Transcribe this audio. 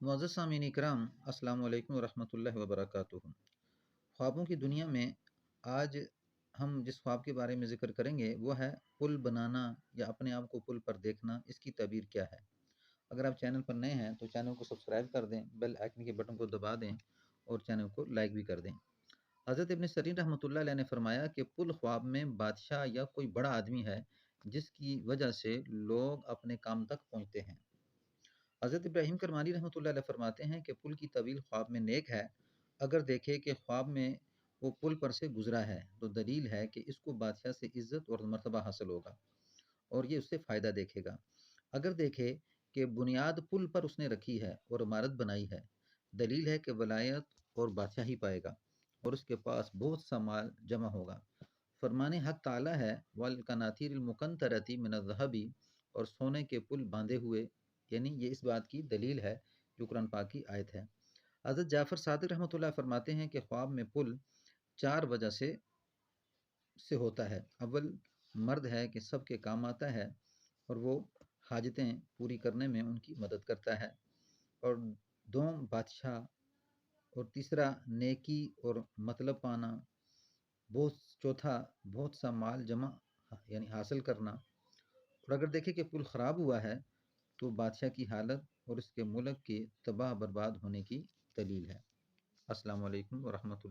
मुअज़्ज़ज़ सामीन इकराम, अस्सलामु अलैकुम वरहमतुल्लाहि वबरकातुहू। ख्वाबों की दुनिया में आज हम जिस ख्वाब के बारे में ज़िक्र करेंगे वो है पुल बनाना या अपने आप को पुल पर देखना। इसकी ताबीर क्या है? अगर आप चैनल पर नए हैं तो चैनल को सब्सक्राइब कर दें, बेल आइकन के बटन को दबा दें और चैनल को लाइक भी कर दें। हज़रत इब्न सीरीन रहमतुल्लाह अलैह ने फरमाया कि पुल ख्वाब में बादशाह या कोई बड़ा आदमी है जिसकी वजह से लोग अपने काम तक पहुँचते हैं। हज़रत इब्राहीम करमानी रहमतुल्लाह अलैह फरमाते हैं कि पुल की तवील ख्वाब में नेक है। अगर देखे कि ख्वाब में वो पुल पर से गुजरा है तो दलील है कि इसको बादशाह से इज्जत और मर्तबा हासिल होगा और ये उससे फ़ायदा देखेगा। अगर देखे कि बुनियाद पुल पर उसने रखी है और इमारत बनाई है, दलील है कि वलायत और बादशाही पाएगा और उसके पास बहुत सा माल जमा होगा। फरमाने हक ताला है वल कनातीर मुकंतरती मिन ज़हबी, और सोने के पुल बांधे हुए, यानी ये इस बात की दलील है जो कुरान पाक की आयत है। हज़रत जाफ़र सादिक रहमतुल्लाह फरमाते हैं कि ख्वाब में पुल चार वजह से होता है। अव्वल, मर्द है कि सबके काम आता है और वो हाजतें पूरी करने में उनकी मदद करता है, और दोम, बादशाह, और तीसरा नेकी और मतलब पाना, बहुत चौथा बहुत सा माल जमा यानी हासिल करना। और अगर देखें कि पुल ख़राब हुआ है तो बादशाह की हालत और इसके मुल्क के तबाह बर्बाद होने की दलील है। अस्सलामु अलैकुम वरहमतुल्लाह।